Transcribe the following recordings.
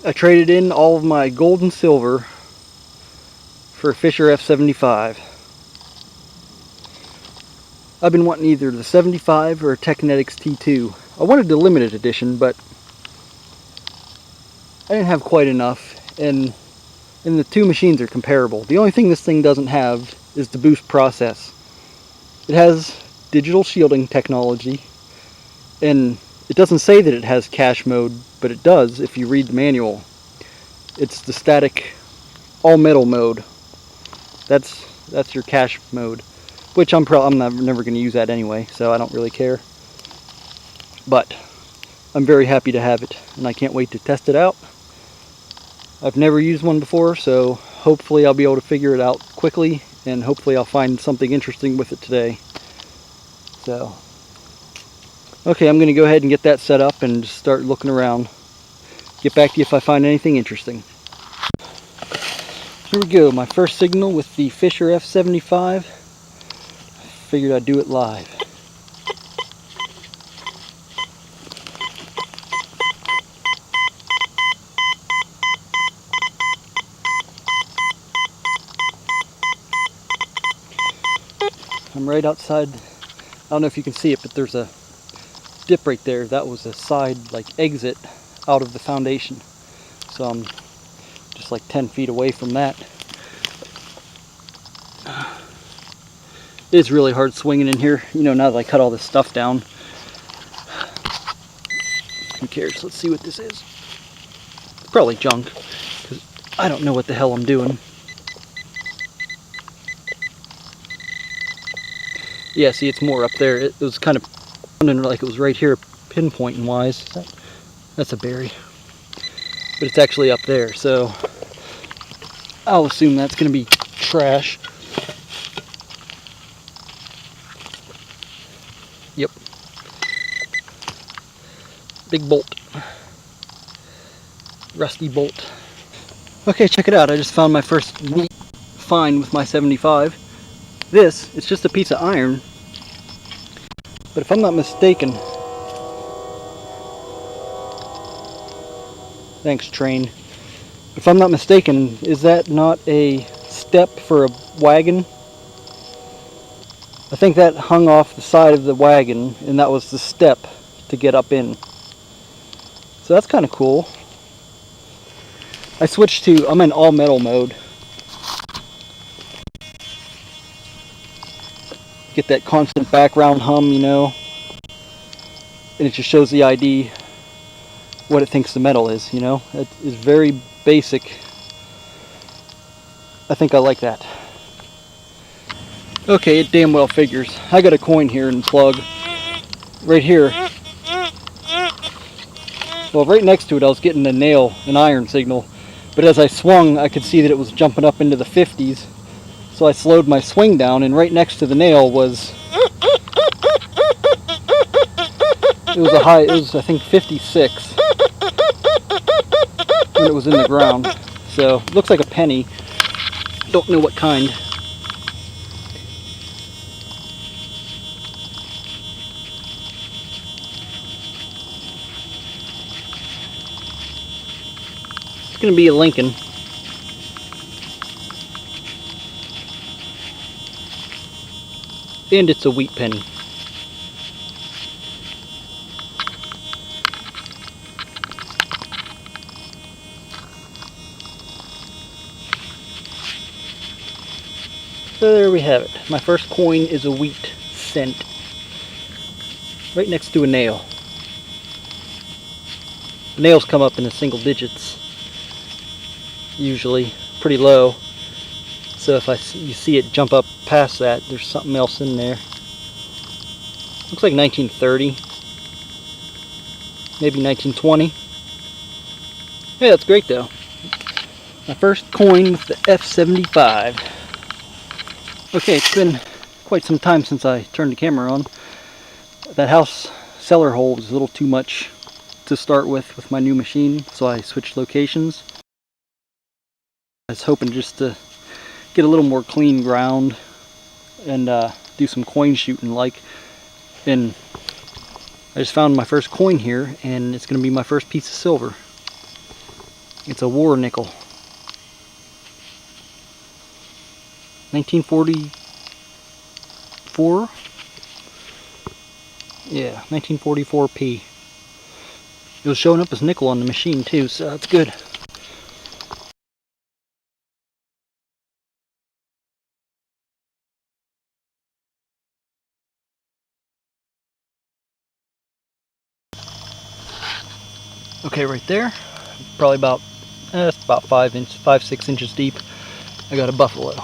I traded in all of my gold and silver for a Fisher F75. I've been wanting either the 75 or a Technetics T2. I wanted the limited edition, but I didn't have quite enough, and the two machines are comparable. The only thing this thing doesn't have is the boost process. It has digital shielding technology, and it doesn't say that it has cache mode, but it does if you read the manual. It's the static all metal mode. That's your cache mode, which I'm never going to use that anyway, so I don't really care. But I'm very happy to have it, and I can't wait to test it out. I've never used one before, so hopefully I'll be able to figure it out quickly, and hopefully I'll find something interesting with it today. So, okay, I'm going to go ahead and get that set up and just start looking around. Get back to you if I find anything interesting. Here we go, my first signal with the Fisher F75. Figured I'd do it live. I'm right outside. I don't know if you can see it, but there's a dip right there. That was a side like exit out of the foundation. So I'm just like 10 feet away from that. It is really hard swinging in here, you know, now that I cut all this stuff down. Who cares? Let's see what this is. Probably junk, because I don't know what the hell I'm doing. Yeah, see, it's more up there. It was kind of sounding like it was right here, pinpointing wise. That's a berry. But it's actually up there, so I'll assume that's going to be trash. Yep. Big bolt. Rusty bolt. Okay, check it out. I just found my first neat find with my 75. It's just a piece of iron. But if I'm not mistaken... Thanks, train. If I'm not mistaken, is that not a step for a wagon? I think that hung off the side of the wagon, and that was the step to get up in. So that's kind of cool. I switched to, I'm in all metal mode. Get that constant background hum, you know. And it just shows the ID what it thinks the metal is, you know. It is very basic. I think I like that. Okay, it damn well figures. I got a coin here and plug right here. Well, right next to it I was getting an iron signal, but as I swung I could see that it was jumping up into the 50s, so I slowed my swing down, and right next to the nail was it was I think 56 when it was in the ground. So looks like a penny, don't know what kind. It's going to be a Lincoln. And it's a wheat penny. So there we have it. My first coin is a wheat cent. Right next to a nail. The nails come up in the single digits. Usually. Pretty low. So if you see it jump up past that, there's something else in there. Looks like 1930. Maybe 1920. Yeah, that's great though. My first coin with the F75. Okay, it's been quite some time since I turned the camera on. That house cellar hole was a little too much to start with my new machine, so I switched locations. I was hoping just to get a little more clean ground and do some coin shooting and I just found my first coin here, and it's going to be my first piece of silver. It's a war nickel. 1944? Yeah, 1944p. It was showing up as nickel on the machine too, so that's good. Okay, right there, probably about it's about 5, 6 inches deep. I got a buffalo.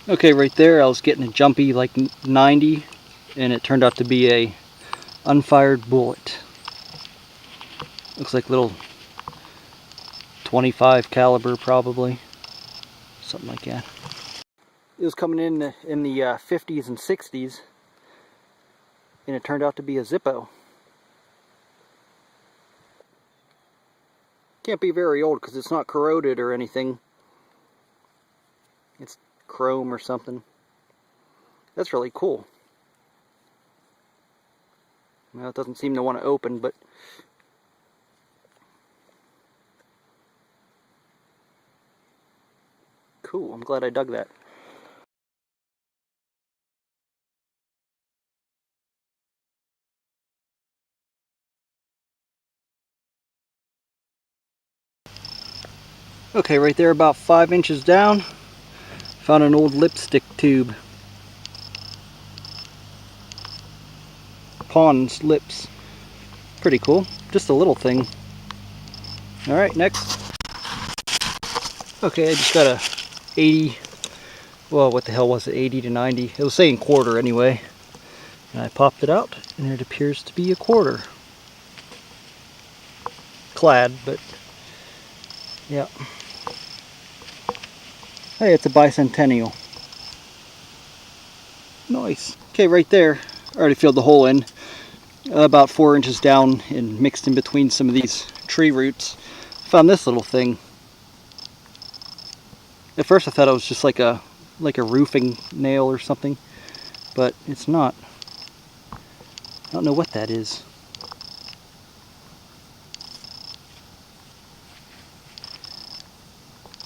Okay, right there, I was getting a jumpy like 90, and it turned out to be a unfired bullet. Looks like little 25 caliber probably, something like that. It was coming in the 50s and 60s, and it turned out to be a Zippo. Can't be very old because it's not corroded or anything. It's chrome or something. That's really cool. Well, it doesn't seem to want to open, but cool. I'm glad I dug that. Okay, right there about 5 inches down, found an old lipstick tube. Pond's lips. Pretty cool. Just a little thing. Alright, next. Okay, I just got a 80, well, what the hell was it, 80 to 90? It was saying quarter anyway. And I popped it out, and it appears to be a quarter. Clad, but yeah. Hey, it's a bicentennial. Nice. Okay, right there, I already filled the hole in. About 4 inches down and mixed in between some of these tree roots. Found this little thing. At first I thought it was just like a roofing nail or something, but it's not. I don't know what that is.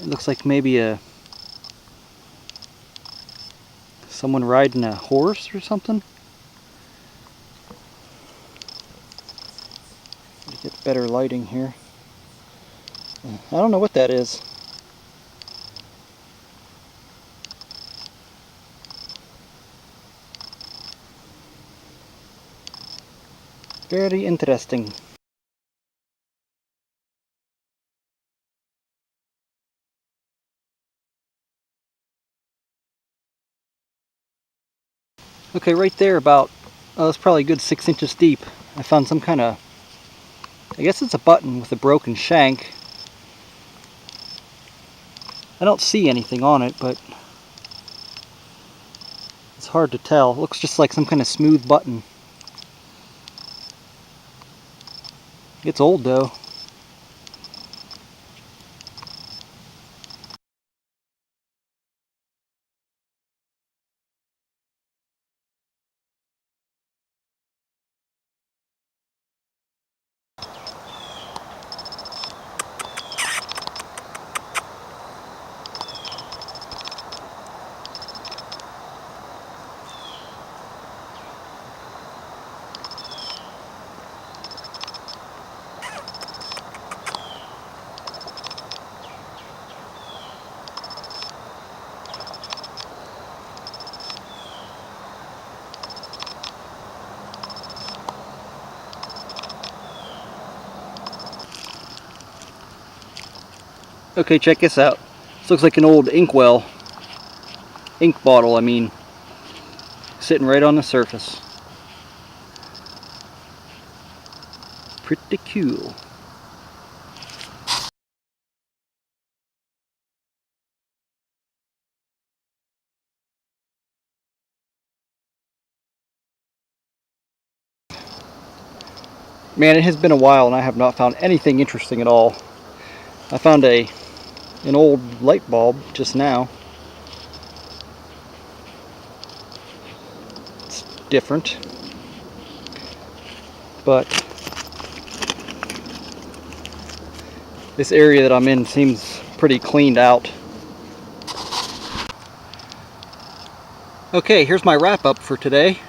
It looks like maybe someone riding a horse or something. Get better lighting here. I don't know what that is. Very interesting. Okay, right there about, oh, it's probably a good 6 inches deep. I found some kind of, I guess it's a button with a broken shank. I don't see anything on it, but it's hard to tell. It looks just like some kind of smooth button. It's old though. Okay, check this out. This looks like an old inkwell. Ink bottle, I mean. Sitting right on the surface. Pretty cool. Man, it has been a while and I have not found anything interesting at all. I found an old light bulb just now. different. But this area that I'm in seems pretty cleaned out. Okay, here's my wrap up for today.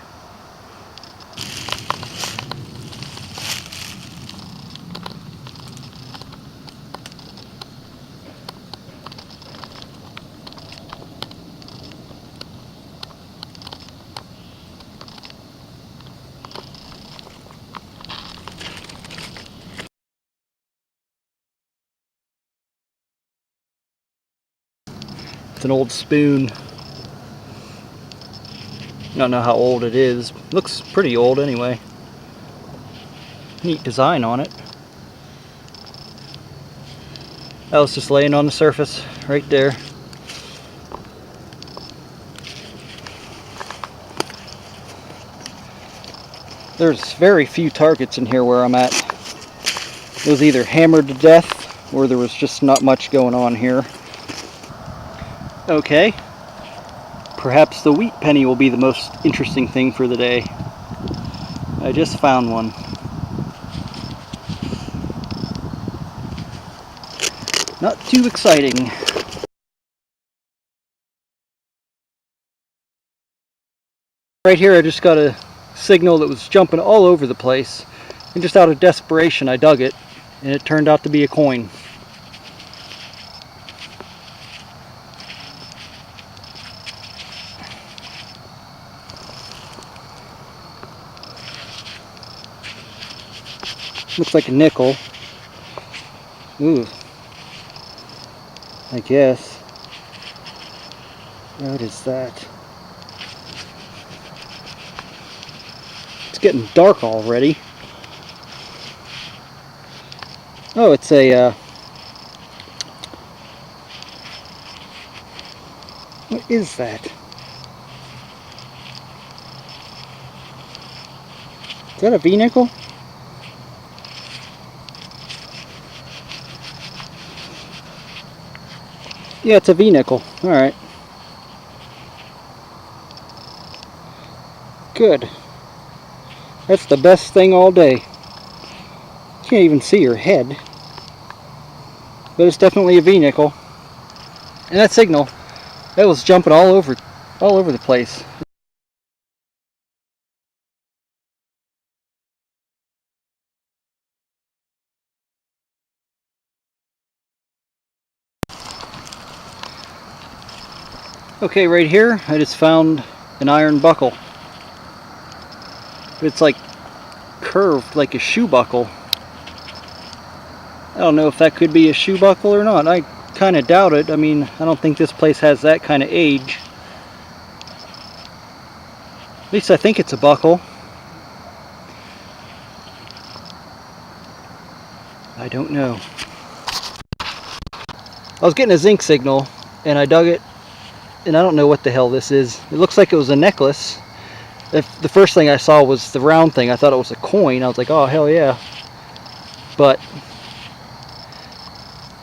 It's an old spoon. I don't know how old it is. Looks pretty old anyway. Neat design on it. That was just laying on the surface right there. There's very few targets in here where I'm at. It was either hammered to death or there was just not much going on here. Okay, perhaps the wheat penny will be the most interesting thing for the day. I just found one. Not too exciting. Right here I just got a signal that was jumping all over the place, and just out of desperation I dug it, and it turned out to be a coin. Looks like a nickel. Ooh. I guess. What is that? It's getting dark already. Oh, it's a what is that? Is that a V-nickel? Yeah, it's a V-nickel. Alright. Good. That's the best thing all day. Can't even see your head. But it's definitely a V-nickel. And that signal, that was jumping all over the place. Okay, right here I just found an iron buckle. But it's like curved like a shoe buckle. I don't know if that could be a shoe buckle or not. I kind of doubt it. I mean, I don't think this place has that kind of age. At least I think it's a buckle. I don't know. I was getting a zinc signal and I dug it, and I don't know what the hell this is. It looks like it was a necklace. If the first thing I saw was the round thing, I thought it was a coin. I was like, oh hell yeah. But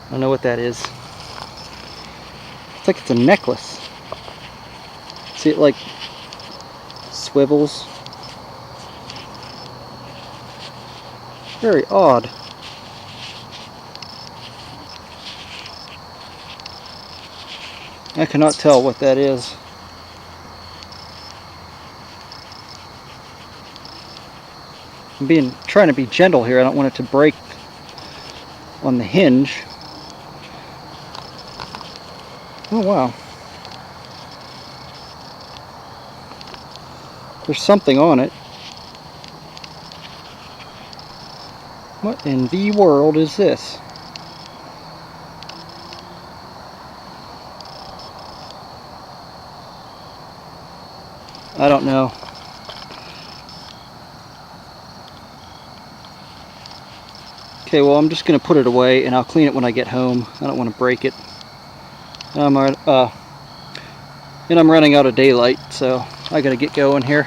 I don't know what that is. It's like it's a necklace. See, it like swivels. Very odd. I cannot tell what that is. I'm trying to be gentle here. I don't want it to break on the hinge. Oh wow. There's something on it. What in the world is this? I don't know. Okay, well I'm just going to put it away and I'll clean it when I get home. I don't want to break it. And I'm running out of daylight, so I gotta get going here.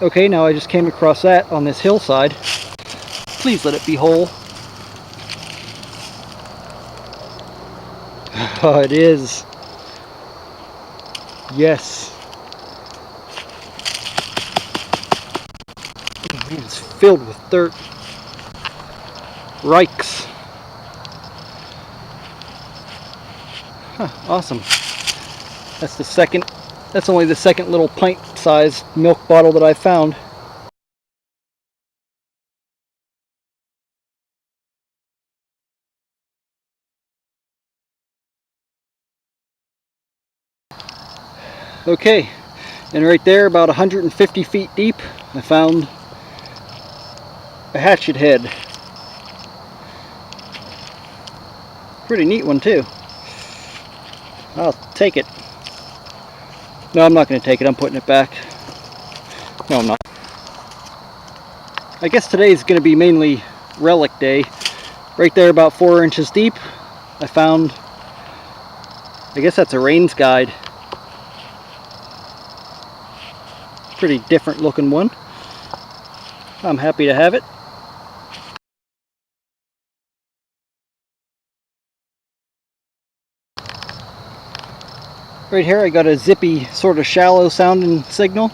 Okay, now I just came across that on this hillside. Please let it be whole. Oh, it is. Yes. Oh, man, it's filled with dirt. Rikes. Huh, awesome. That's only the second little pint-sized milk bottle that I found. Okay, and right there, about 150 feet deep, I found a hatchet head. Pretty neat one too. I'll take it. No, I'm not going to take it. I'm putting it back. No, I'm not. I guess today is going to be mainly relic day. Right there, about 4 inches deep, I found, I guess that's a Rains guide. Pretty different looking one. I'm happy to have it. Right here I got a zippy, sort of shallow sounding signal,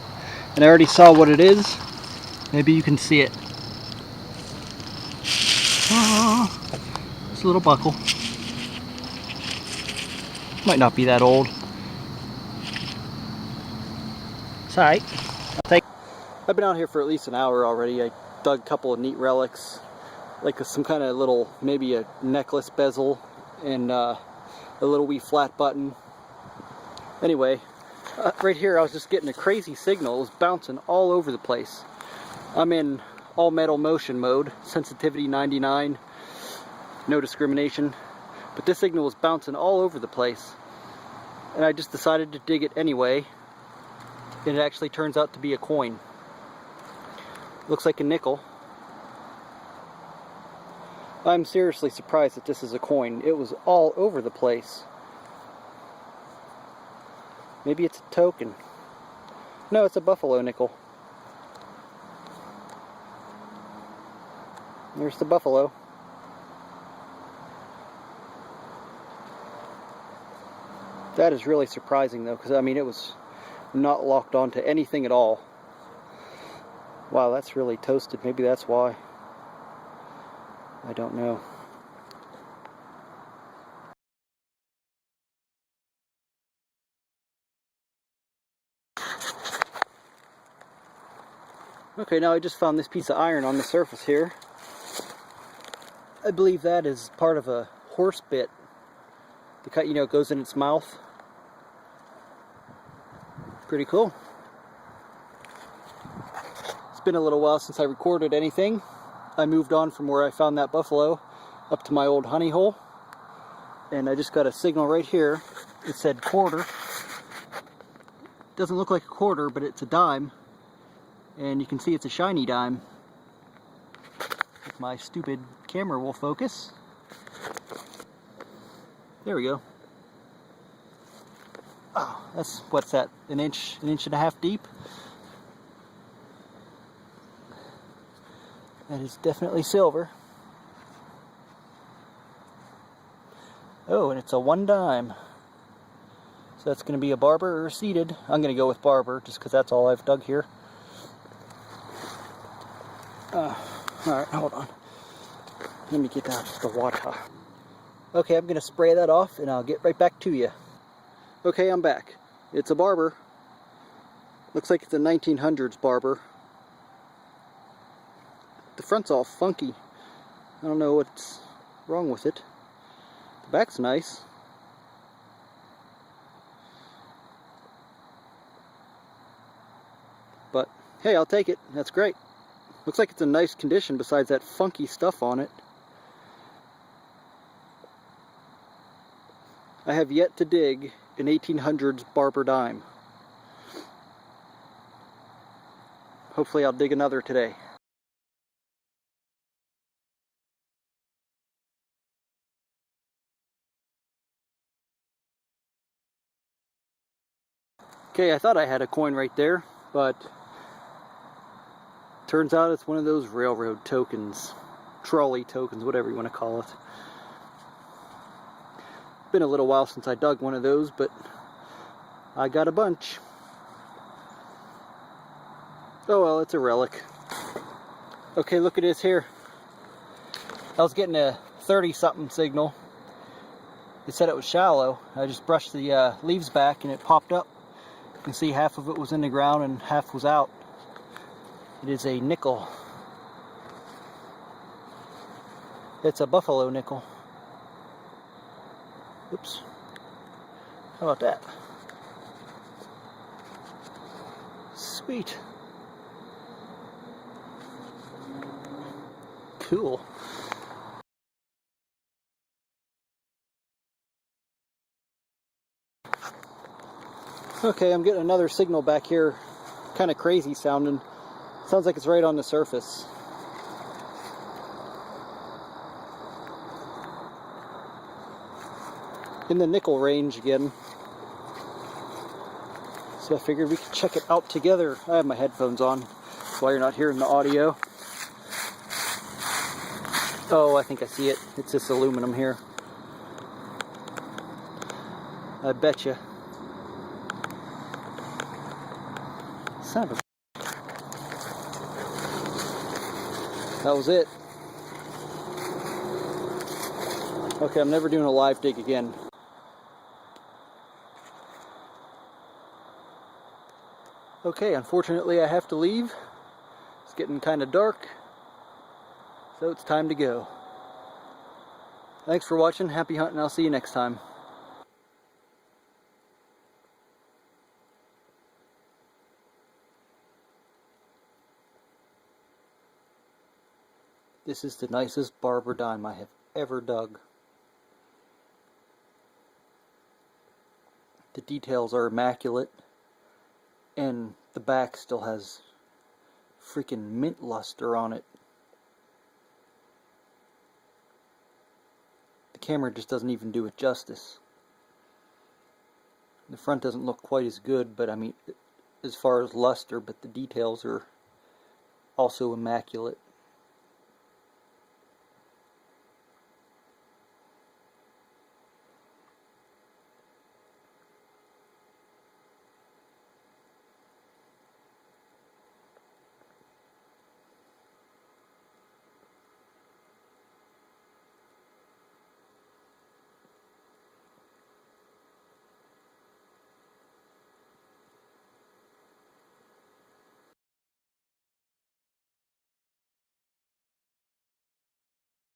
and I already saw what it is. Maybe you can see it. Oh, it's a little buckle. Might not be that old. It's alright. I've been out here for at least an hour already. I dug a couple of neat relics, like some kind of little, maybe a necklace bezel, and a little wee flat button. Anyway, right here I was just getting a crazy signal. It was bouncing all over the place. I'm in all metal motion mode, sensitivity 99, no discrimination, but this signal was bouncing all over the place, and I just decided to dig it anyway, and it actually turns out to be a coin. Looks like a nickel. I'm seriously surprised that this is a coin. It was all over the place. Maybe it's a token. No, it's a buffalo nickel. There's the buffalo. That is really surprising though, because I mean it was not locked onto anything at all. Wow, that's really toasted. Maybe that's why. I don't know. Okay, now I just found this piece of iron on the surface here. I believe that is part of a horse bit. The cut, you know, goes in its mouth. Pretty cool. It's been a little while since I recorded anything. I moved on from where I found that buffalo up to my old honey hole. And I just got a signal right here. It said quarter. Doesn't look like a quarter, but it's a dime. And you can see it's a shiny dime. If my stupid camera will focus. There we go. Oh, that's, what's that, an inch and a half deep? That is definitely silver. Oh, and it's a 1 dime. So that's going to be a barber or seated. I'm going to go with barber just because that's all I've dug here. Alright, hold on. Let me get out the water. Okay, I'm going to spray that off and I'll get right back to you. Okay, I'm back. It's a barber. Looks like it's a 1900s barber. The front's all funky. I don't know what's wrong with it. The back's nice. But hey, I'll take it. That's great. Looks like it's in nice condition besides that funky stuff on it. I have yet to dig an 1800s barber dime. Hopefully I'll dig another today. Okay, I thought I had a coin right there, but turns out it's one of those railroad tokens. trolley tokens, whatever you want to call it. Been a little while since I dug one of those, but I got a bunch. Oh well, it's a relic. Okay, look at this here. I was getting a 30-something signal. It said it was shallow. I just brushed the leaves back and it popped up. You can see half of it was in the ground and half was out. It is a nickel. It's a buffalo nickel. Oops. How about that? Sweet. Cool. Okay, I'm getting another signal back here. Kind of crazy sounding. Sounds like it's right on the surface. In the nickel range again. So I figured we could check it out together. I have my headphones on, while you're not hearing the audio. Oh, I think I see it. It's this aluminum here. I betcha. Son of a... That was it. Okay, I'm never doing a live dig again. Okay, unfortunately I have to leave. It's getting kind of dark, so it's time to go. Thanks for watching, happy hunting, I'll see you next time. This is the nicest barber dime I have ever dug. The details are immaculate, and the back still has freaking mint luster on it. The camera just doesn't even do it justice. The front doesn't look quite as good, but I mean, as far as luster, but the details are also immaculate.